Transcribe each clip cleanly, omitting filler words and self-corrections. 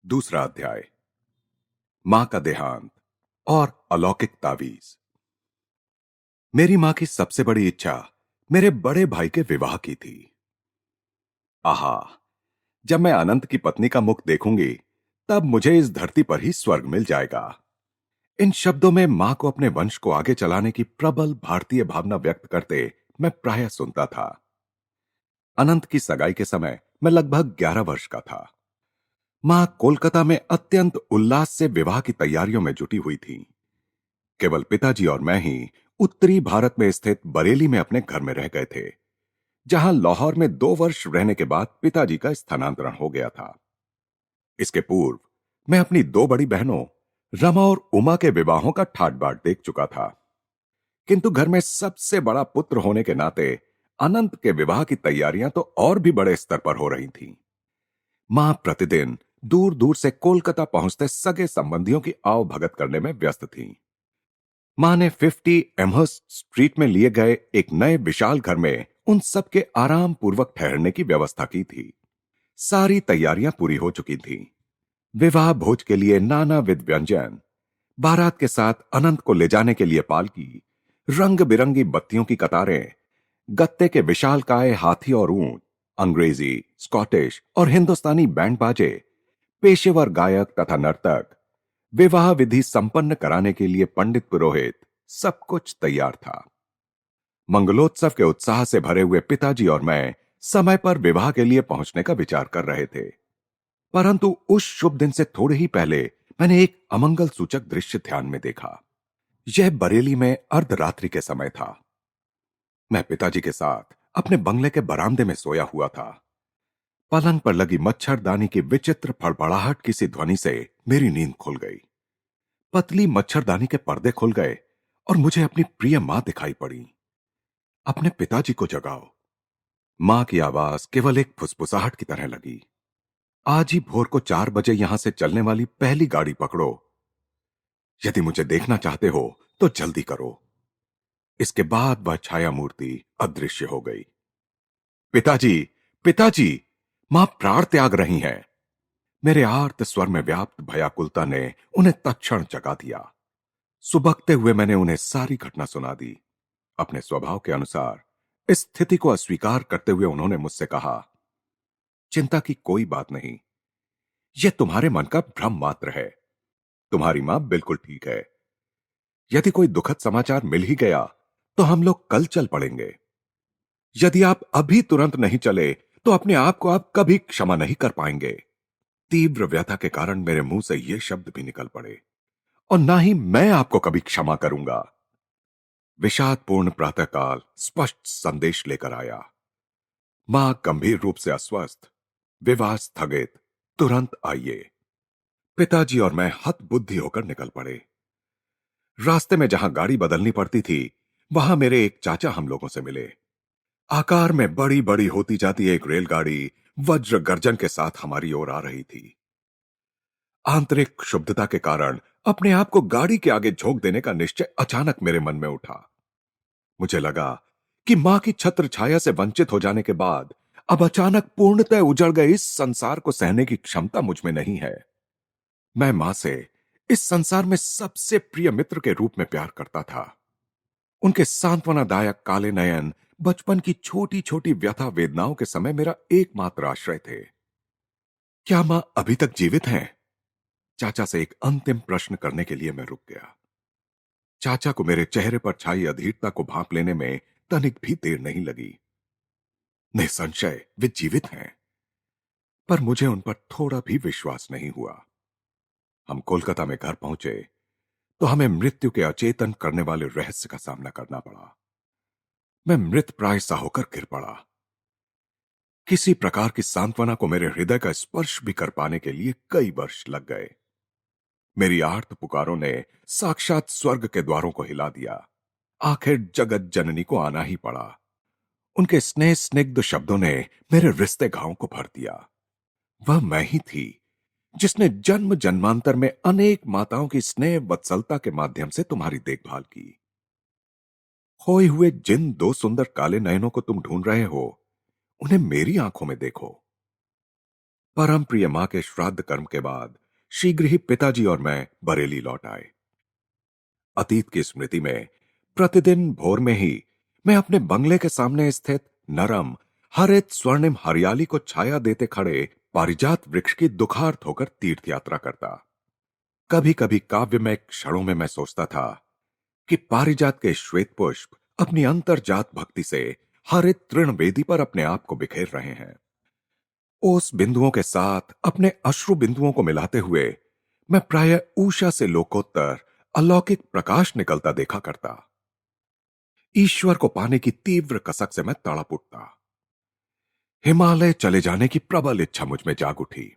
दूसरा अध्याय। मां का देहांत और अलौकिक तावीज। मेरी मां की सबसे बड़ी इच्छा मेरे बड़े भाई के विवाह की थी। आहा, जब मैं अनंत की पत्नी का मुख देखूंगी तब मुझे इस धरती पर ही स्वर्ग मिल जाएगा। इन शब्दों में मां को अपने वंश को आगे चलाने की प्रबल भारतीय भावना व्यक्त करते मैं प्रायः सुनता था। अनंत की सगाई के समय मैं लगभग 11 वर्ष का था। मां कोलकाता में अत्यंत उल्लास से विवाह की तैयारियों में जुटी हुई थी। केवल पिताजी और मैं ही उत्तरी भारत में स्थित बरेली में अपने घर में रह गए थे, जहां लाहौर में 2 वर्ष रहने के बाद पिताजी का स्थानांतरण हो गया था। इसके पूर्व मैं अपनी दो बड़ी बहनों रमा और उमा के विवाहों का ठाट बाट देख चुका था, किंतु घर में सबसे बड़ा पुत्र होने के नाते अनंत के विवाह की तैयारियां तो और भी बड़े स्तर पर हो रही थीं। मां प्रतिदिन दूर दूर से कोलकाता पहुंचते सगे संबंधियों की आवभगत करने में व्यस्त थीं। मां ने 50 एमहर्स्ट स्ट्रीट में लिए गए एक नए विशाल घर में उन सब के आराम पूर्वक ठहरने की व्यवस्था की थी। सारी तैयारियां पूरी हो चुकी थीं। विवाह भोज के लिए नानाविध व्यंजन, बारात के साथ अनंत को ले जाने के लिए पालकी, रंग बिरंगी बत्तियों की कतारें, गत्ते के विशालकाय हाथी और ऊंट, अंग्रेजी, स्कॉटिश और हिंदुस्तानी बैंड बाजे, पेशेवर गायक तथा नर्तक, विवाह विधि संपन्न कराने के लिए पंडित पुरोहित, सब कुछ तैयार था। मंगलोत्सव के उत्साह से भरे हुए पिताजी और मैं समय पर विवाह के लिए पहुंचने का विचार कर रहे थे, परंतु उस शुभ दिन से थोड़े ही पहले मैंने एक अमंगल सूचक दृश्य ध्यान में देखा। यह बरेली में अर्धरात्रि के समय था। मैं पिताजी के साथ अपने बंगले के बरामदे में सोया हुआ था। पलंग पर लगी मच्छरदानी की विचित्र फड़फड़ाहट की सी ध्वनि से मेरी नींद खुल गई। पतली मच्छरदानी के पर्दे खुल गए और मुझे अपनी प्रिय मां दिखाई पड़ी। अपने पिताजी को जगाओ। मां की आवाज केवल एक फुसफुसाहट की तरह लगी। आज ही भोर को 4 बजे यहां से चलने वाली पहली गाड़ी पकड़ो। यदि मुझे देखना चाहते हो तो जल्दी करो। इसके बाद वह छाया मूर्ति अदृश्य हो गई। पिताजी, पिताजी! मां प्राण त्याग रही हैं। मेरे आर्त स्वर में व्याप्त भयाकुलता ने उन्हें तत्क्षण जगा दिया। सुबकते हुए मैंने उन्हें सारी घटना सुना दी। अपने स्वभाव के अनुसार इस स्थिति को अस्वीकार करते हुए उन्होंने मुझसे कहा, चिंता की कोई बात नहीं, यह तुम्हारे मन का भ्रम मात्र है। तुम्हारी मां बिल्कुल ठीक है। यदि कोई दुखद समाचार मिल ही गया तो हम लोग कल चल पड़ेंगे। यदि आप अभी तुरंत नहीं चले तो अपने आप को आप कभी क्षमा नहीं कर पाएंगे। तीव्र व्यथा के कारण मेरे मुंह से ये शब्द भी निकल पड़े, और ना ही मैं आपको कभी क्षमा करूंगा। विषादपूर्ण प्रातःकाल स्पष्ट संदेश लेकर आया। मां गंभीर रूप से अस्वस्थ, विवाह स्थगित, तुरंत आइए। पिताजी और मैं हतबुद्धि होकर निकल पड़े। रास्ते में जहां गाड़ी बदलनी पड़ती थी वहां मेरे एक चाचा हम लोगों से मिले। आकार में बड़ी बड़ी होती जाती एक रेलगाड़ी वज्र गर्जन के साथ हमारी ओर आ रही थी। आंतरिक क्षुब्धता के कारण अपने आप को गाड़ी के आगे झोंक देने का निश्चय अचानक मेरे मन में उठा। मुझे लगा कि मां की छत्र छाया से वंचित हो जाने के बाद अब अचानक पूर्णतः उजड़ गए इस संसार को सहने की क्षमता मुझ में नहीं है। मैं मां से इस संसार में सबसे प्रिय मित्र के रूप में प्यार करता था। उनके सांत्वनादायक काले नयन बचपन की छोटी छोटी व्यथा वेदनाओं के समय मेरा एकमात्र आश्रय थे। क्या मां अभी तक जीवित हैं? चाचा से एक अंतिम प्रश्न करने के लिए मैं रुक गया। चाचा को मेरे चेहरे पर छाई अधीरता को भांप लेने में तनिक भी देर नहीं लगी। निसंशय वे जीवित हैं, पर मुझे उन पर थोड़ा भी विश्वास नहीं हुआ। हम कोलकाता में घर पहुंचे तो हमें मृत्यु के अचेतन करने वाले रहस्य का सामना करना पड़ा। मैं मृत प्राय सा होकर गिर पड़ा। किसी प्रकार की सांत्वना को मेरे हृदय का स्पर्श भी कर पाने के लिए कई वर्ष लग गए। मेरी आर्त पुकारों ने साक्षात स्वर्ग के द्वारों को हिला दिया। आखिर जगत जननी को आना ही पड़ा। उनके स्नेह स्निग्ध शब्दों ने मेरे रिश्ते घावों को भर दिया। वह मैं ही थी जिसने जन्म जन्मांतर में अनेक माताओं की स्नेह वत्सलता के माध्यम से तुम्हारी देखभाल की। खोए हुए जिन दो सुंदर काले नयनों को तुम ढूंढ रहे हो, उन्हें मेरी आंखों में देखो। परम प्रिय मां के श्राद्ध कर्म के बाद शीघ्र ही पिताजी और मैं बरेली लौट आए। अतीत की स्मृति में प्रतिदिन भोर में ही मैं अपने बंगले के सामने स्थित नरम हरित स्वर्णिम हरियाली को छाया देते खड़े पारिजात वृक्ष की दुखार्त होकर तीर्थ यात्रा करता। कभी कभी काव्य में क्षणों में मैं सोचता था कि पारिजात के श्वेत पुष्प अपनी अंतर्जात भक्ति से हरित तृण वेदी पर अपने आप को बिखेर रहे हैं। ओस बिंदुओं के साथ अपने अश्रु बिंदुओं को मिलाते हुए मैं प्रायः ऊषा से लोकोत्तर अलौकिक प्रकाश निकलता देखा करता। ईश्वर को पाने की तीव्र कसक से मैं तड़प उठता। हिमालय चले जाने की प्रबल इच्छा मुझ में जाग उठी।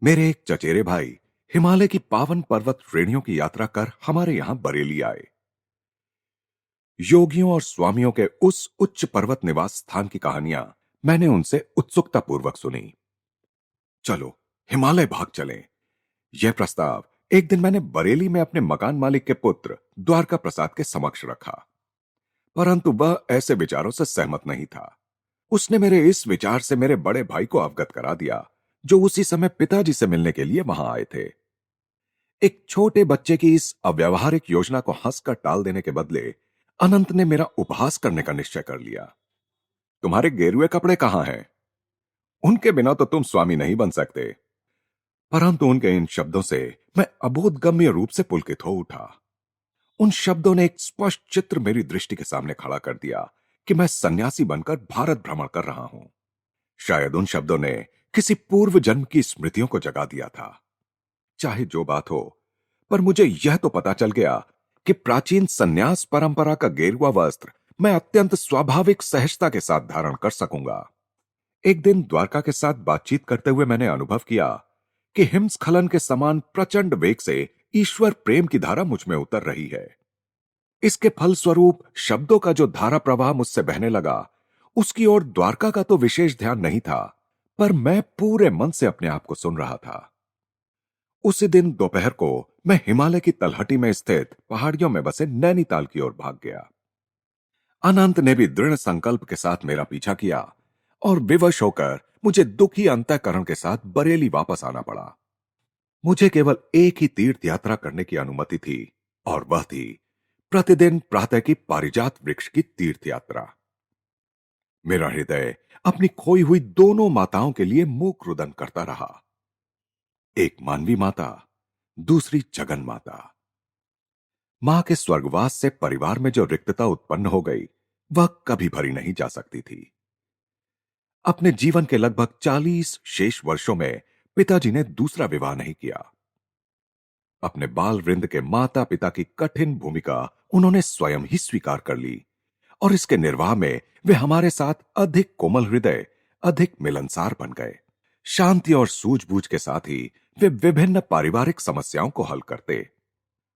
मेरे एक चचेरे भाई हिमालय की पावन पर्वत श्रेणियों की यात्रा कर हमारे यहां बरेली आए। योगियों और स्वामियों के उस उच्च पर्वत निवास स्थान की कहानियां मैंने उनसे उत्सुकता पूर्वक सुनी। चलो हिमालय भाग चलें। यह प्रस्ताव एक दिन मैंने बरेली में अपने मकान मालिक के पुत्र द्वारका प्रसाद के समक्ष रखा, परंतु वह ऐसे विचारों से सहमत नहीं था। उसने मेरे इस विचार से मेरे बड़े भाई को अवगत करा दिया, जो उसी समय पिताजी से मिलने के लिए वहां आए थे। एक छोटे बच्चे की इस अव्यावहारिक योजना को हंसकर टाल देने के बदले अनंत ने मेरा उपहास करने का निश्चय कर लिया। तुम्हारे गेरुए कपड़े कहां हैं? उनके बिना तो तुम स्वामी नहीं बन सकते। परंतु उनके इन शब्दों से मैं अबोधगम्य रूप से पुलकित हो उठा। उन शब्दों ने एक स्पष्ट चित्र मेरी दृष्टि के सामने खड़ा कर दिया कि मैं सन्यासी बनकर भारत भ्रमण कर रहा हूं। शायद उन शब्दों ने किसी पूर्व जन्म की स्मृतियों को जगा दिया था। चाहे जो बात हो, पर मुझे यह तो पता चल गया कि प्राचीन सन्यास परंपरा का गेरुआ वस्त्र मैं अत्यंत स्वाभाविक सहजता के साथ धारण कर सकूंगा। एक दिन द्वारका के साथ बातचीत करते हुए मैंने अनुभव किया कि हिमस्खलन के समान प्रचंड वेग से ईश्वर प्रेम की धारा मुझ में उतर रही है। इसके फलस्वरूप शब्दों का जो धारा प्रवाह मुझसे बहने लगा, उसकी ओर द्वारका का तो विशेष ध्यान नहीं था, पर मैं पूरे मन से अपने आप को सुन रहा था। उसी दिन दोपहर को मैं हिमालय की तलहटी में स्थित पहाड़ियों में बसे नैनीताल की ओर भाग गया। अनंत ने भी दृढ़ संकल्प के साथ मेरा पीछा किया और विवश होकर मुझे दुखी अंतःकरण के साथ बरेली वापस आना पड़ा। मुझे केवल एक ही तीर्थ यात्रा करने की अनुमति थी, और वह थी प्रतिदिन प्रातः की पारिजात वृक्ष की तीर्थ यात्रा। मेरा हृदय अपनी खोई हुई दोनों माताओं के लिए मूक रुदन करता रहा। एक मानवी माता, दूसरी जगन माता। मां के स्वर्गवास से परिवार में जो रिक्तता उत्पन्न हो गई, वह कभी भरी नहीं जा सकती थी। अपने जीवन के लगभग 40 शेष वर्षों में पिताजी ने दूसरा विवाह नहीं किया। अपने बाल वृंद के माता पिता की कठिन भूमिका उन्होंने स्वयं ही स्वीकार कर ली, और इसके निर्वाह में वे हमारे साथ अधिक कोमल हृदय, अधिक मिलनसार बन गए। शांति और सूझबूझ के साथ ही वे विभिन्न पारिवारिक समस्याओं को हल करते।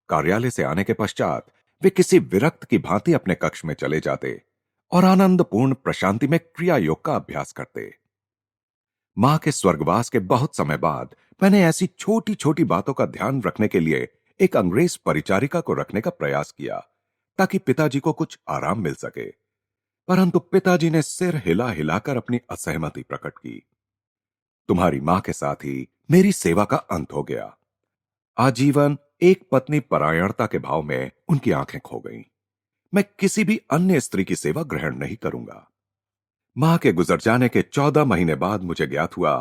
कार्यालय से आने के पश्चात वे किसी विरक्त की भांति अपने कक्ष में चले जाते और आनंदपूर्ण प्रशांति में क्रिया योग का अभ्यास करते। मां के स्वर्गवास के बहुत समय बाद मैंने ऐसी छोटी छोटी बातों का ध्यान रखने के लिए एक अंग्रेज परिचारिका को रखने का प्रयास किया, ताकि पिताजी को कुछ आराम मिल सके। परंतु पिताजी ने सिर हिला हिलाकर अपनी असहमति प्रकट की। तुम्हारी मां के साथ ही मेरी सेवा का अंत हो गया। आजीवन एक पत्नी परायणता के भाव में उनकी आंखें खो गईं। मैं किसी भी अन्य स्त्री की सेवा ग्रहण नहीं करूंगा। मां के गुजर जाने के 14 महीने बाद मुझे ज्ञात हुआ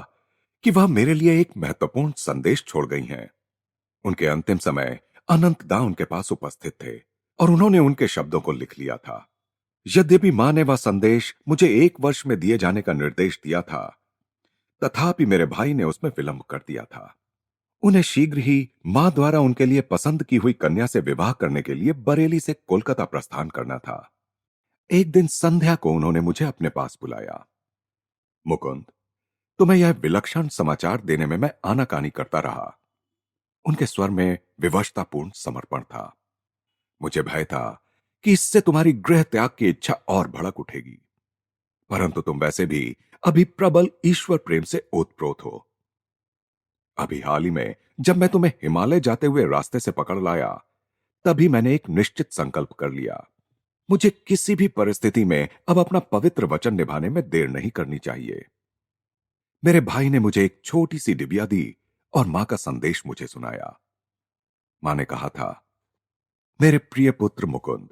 कि वह मेरे लिए एक महत्वपूर्ण संदेश छोड़ गई हैं। उनके अंतिम समय अनंतदा उनके पास उपस्थित थे, और उन्होंने उनके शब्दों को लिख लिया था। यद्यपि मां ने वह संदेश मुझे 1 वर्ष में दिए जाने का निर्देश दिया था, तथापि मेरे भाई ने उसमें विलंब कर दिया था। उन्हें शीघ्र ही मां द्वारा उनके लिए पसंद की हुई कन्या से विवाह करने के लिए बरेली से कोलकाता प्रस्थान करना था। एक दिन संध्या को उन्होंने मुझे अपने पास बुलाया। मुकुंद, तुम्हें यह विलक्षण समाचार देने में मैं आनाकानी करता रहा। उनके स्वर में विवशतापूर्ण समर्पण था। मुझे भय था कि इससे तुम्हारी गृह त्याग की इच्छा और भड़क उठेगी, परंतु तुम वैसे भी अभी प्रबल ईश्वर प्रेम से ओतप्रोत हो। अभी हाल ही में जब मैं तुम्हें हिमालय जाते हुए रास्ते से पकड़ लाया, तभी मैंने एक निश्चित संकल्प कर लिया। मुझे किसी भी परिस्थिति में अब अपना पवित्र वचन निभाने में देर नहीं करनी चाहिए। मेरे भाई ने मुझे एक छोटी सी डिबिया दी और मां का संदेश मुझे सुनाया। मां ने कहा था, मेरे प्रिय पुत्र मुकुंद,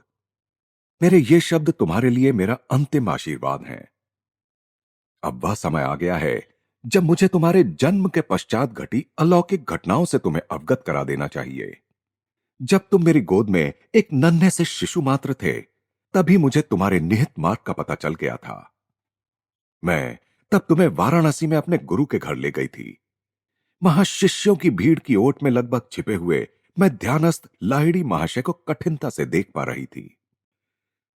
मेरे ये शब्द तुम्हारे लिए मेरा अंतिम आशीर्वाद हैं। अब वह समय आ गया है जब मुझे तुम्हारे जन्म के पश्चात घटी अलौकिक घटनाओं से तुम्हें अवगत करा देना चाहिए। जब तुम मेरी गोद में एक नन्हे से शिशु मात्र थे, तभी मुझे तुम्हारे निहित मार्ग का पता चल गया था। मैं तब तुम्हें वाराणसी में अपने गुरु के घर ले गई थी। वहां शिष्यों की भीड़ की ओट में लगभग छिपे हुए मैं ध्यानस्थ लाहिड़ी महाशय को कठिनता से देख पा रही थी।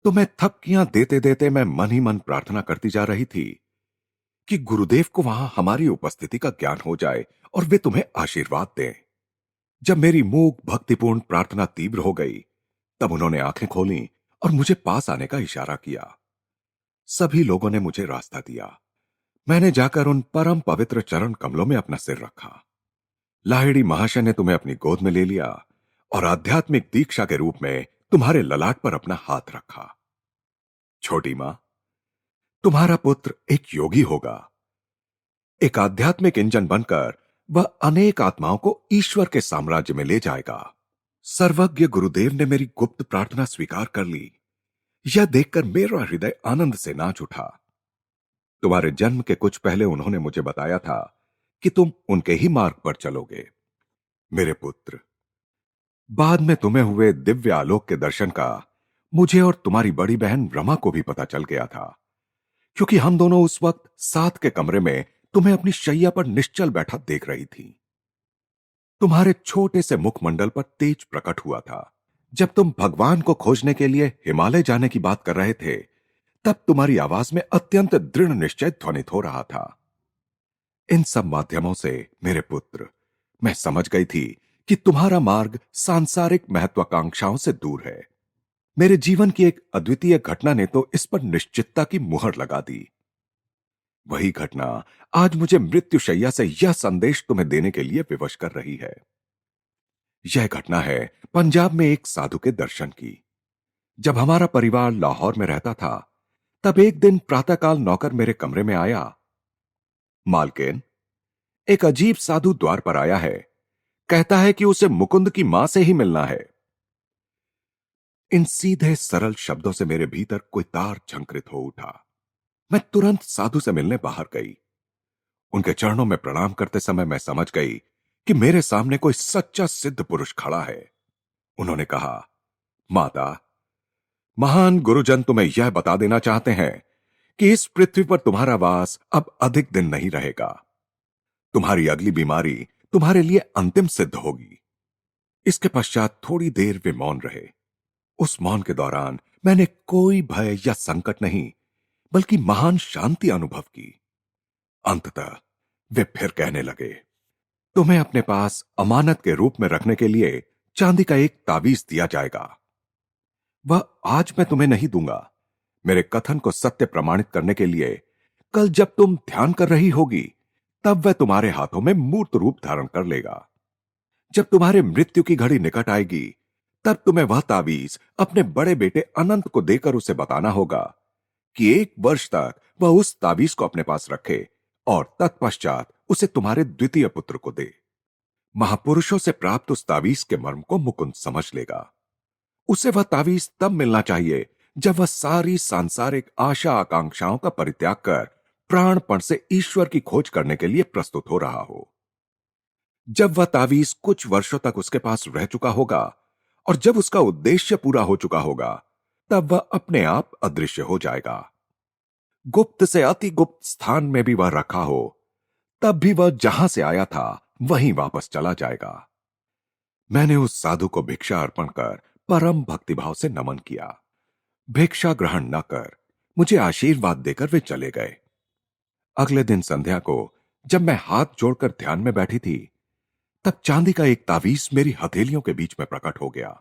तुम्हें थपकियां देते देते मैं मन ही मन प्रार्थना करती जा रही थी कि गुरुदेव को वहां हमारी उपस्थिति का ज्ञान हो जाए और वे तुम्हें आशीर्वाद दें। जब मेरी मूक भक्तिपूर्ण प्रार्थना तीव्र हो गई, तब उन्होंने आंखें खोली और मुझे पास आने का इशारा किया। सभी लोगों ने मुझे रास्ता दिया। मैंने जाकर उन परम पवित्र चरण कमलों में अपना सिर रखा। लाहिड़ी महाशय ने तुम्हें अपनी गोद में ले लिया और आध्यात्मिक दीक्षा के रूप में तुम्हारे ललाट पर अपना हाथ रखा। छोटी मां, तुम्हारा पुत्र एक योगी होगा। एक आध्यात्मिक इंजन बनकर वह अनेक आत्माओं को ईश्वर के साम्राज्य में ले जाएगा। सर्वज्ञ गुरुदेव ने मेरी गुप्त प्रार्थना स्वीकार कर ली। यह देखकर मेरा हृदय आनंद से नाच उठा। तुम्हारे जन्म के कुछ पहले उन्होंने मुझे बताया था कि तुम उनके ही मार्ग पर चलोगे। मेरे पुत्र, बाद में तुम्हें हुए दिव्य आलोक के दर्शन का मुझे और तुम्हारी बड़ी बहन रमा को भी पता चल गया था, क्योंकि हम दोनों उस वक्त साथ के कमरे में तुम्हें अपनी शैया पर निश्चल बैठा देख रही थी। तुम्हारे छोटे से मुखमंडल पर तेज प्रकट हुआ था। जब तुम भगवान को खोजने के लिए हिमालय जाने की बात कर रहे थे, तब तुम्हारी आवाज में अत्यंत दृढ़ निश्चय ध्वनित हो रहा था। इन सब माध्यमों से मेरे पुत्र, मैं समझ गई थी कि तुम्हारा मार्ग सांसारिक महत्वाकांक्षाओं से दूर है। मेरे जीवन की एक अद्वितीय घटना ने तो इस पर निश्चितता की मुहर लगा दी। वही घटना आज मुझे मृत्युशैया से यह संदेश तुम्हें देने के लिए विवश कर रही है। यह घटना है पंजाब में एक साधु के दर्शन की। जब हमारा परिवार लाहौर में रहता था, तब एक दिन प्रातःकाल नौकर मेरे कमरे में आया। मालकिन, एक अजीब साधु द्वार पर आया है। कहता है कि उसे मुकुंद की मां से ही मिलना है। इन सीधे सरल शब्दों से मेरे भीतर कोई तार झंकृत हो उठा। मैं तुरंत साधु से मिलने बाहर गई। उनके चरणों में प्रणाम करते समय मैं समझ गई कि मेरे सामने कोई सच्चा सिद्ध पुरुष खड़ा है। उन्होंने कहा, माता, महान गुरुजन तुम्हें यह बता देना चाहते हैं कि इस पृथ्वी पर तुम्हारा वास अब अधिक दिन नहीं रहेगा। तुम्हारी अगली बीमारी तुम्हारे लिए अंतिम सिद्ध होगी। इसके पश्चात थोड़ी देर वे मौन रहे। उस मौन के दौरान मैंने कोई भय या संकट नहीं, बल्कि महान शांति अनुभव की। अंततः वे फिर कहने लगे, तुम्हें अपने पास अमानत के रूप में रखने के लिए चांदी का एक ताबीज दिया जाएगा। वह आज मैं तुम्हें नहीं दूंगा। मेरे कथन को सत्य प्रमाणित करने के लिए कल जब तुम ध्यान कर रही होगी, तब वह तुम्हारे हाथों में मूर्त रूप धारण कर लेगा। जब तुम्हारे मृत्यु की घड़ी निकट आएगी, तब तुम्हें वह ताबीज अपने बड़े बेटे अनंत को देकर उसे बताना होगा कि 1 वर्ष तक वह उस ताबीज को अपने पास रखे और तत्पश्चात उसे तुम्हारे द्वितीय पुत्र को दे। महापुरुषों से प्राप्त उस ताबीज के मर्म को मुकुंद समझ लेगा। उसे वह ताबीज तब मिलना चाहिए जब वह सारी सांसारिक आशा आकांक्षाओं का परित्याग कर प्राणपण से ईश्वर की खोज करने के लिए प्रस्तुत हो रहा हो। जब वह ताबीज कुछ वर्षों तक उसके पास रह चुका होगा और जब उसका उद्देश्य पूरा हो चुका होगा, तब वह अपने आप अदृश्य हो जाएगा। गुप्त से अति गुप्त स्थान में भी वह रखा हो, तब भी वह जहां से आया था वहीं वापस चला जाएगा। मैंने उस साधु को भिक्षा अर्पण कर परम भक्तिभाव से नमन किया। भिक्षा ग्रहण न कर मुझे आशीर्वाद देकर वे चले गए। अगले दिन संध्या को जब मैं हाथ जोड़कर ध्यान में बैठी थी, तब चांदी का एक तावीज मेरी हथेलियों के बीच में प्रकट हो गया,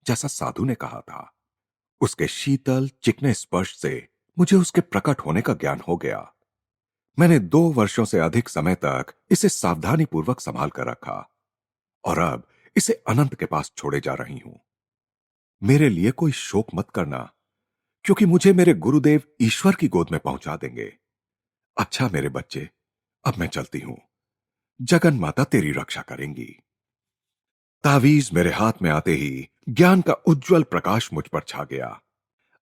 जैसा साधु ने कहा था। उसके शीतल चिकने स्पर्श से मुझे उसके प्रकट होने का ज्ञान हो गया। मैंने 2 वर्षों से अधिक समय तक इसे सावधानी पूर्वक संभाल कर रखा और अब इसे अनंत के पास छोड़े जा रही हूं। मेरे लिए कोई शोक मत करना, क्योंकि मुझे मेरे गुरुदेव ईश्वर की गोद में पहुंचा देंगे। अच्छा मेरे बच्चे, अब मैं चलती हूं। जगन माता तेरी रक्षा करेंगी। तावीज मेरे हाथ में आते ही ज्ञान का उज्जवल प्रकाश मुझ पर छा गया।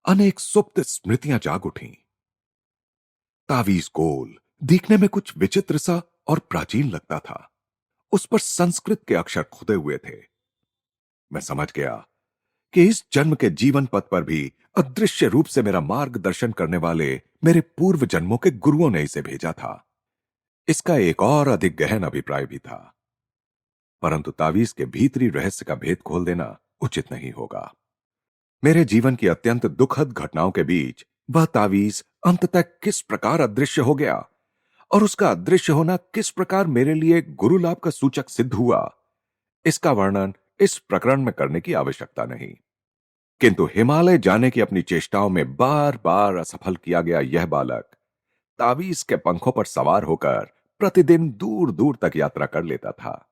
अनेक सुप्त स्मृतियां जाग उठीं। तावीज गोल, दिखने में कुछ विचित्र सा और प्राचीन लगता था। उस पर संस्कृत के अक्षर खुदे हुए थे। मैं समझ गया कि इस जन्म के जीवन पथ पर भी अदृश्य रूप से मेरा मार्गदर्शन करने वाले मेरे पूर्व जन्मों के गुरुओं ने इसे भेजा था। इसका एक और अधिक गहन अभिप्राय भी था, परंतु तावीज के भीतरी रहस्य का भेद खोल देना उचित नहीं होगा। मेरे जीवन की अत्यंत दुखद घटनाओं के बीच वह तावीज अंततः किस प्रकार अदृश्य हो गया और उसका अदृश्य होना किस प्रकार मेरे लिए गुरु लाभ का सूचक सिद्ध हुआ, इसका वर्णन इस प्रकरण में करने की आवश्यकता नहीं। किंतु हिमालय जाने की अपनी चेष्टाओं में बार बार असफल किया गया यह बालक तावीज के पंखों पर सवार होकर प्रतिदिन दूर दूर तक यात्रा कर लेता था।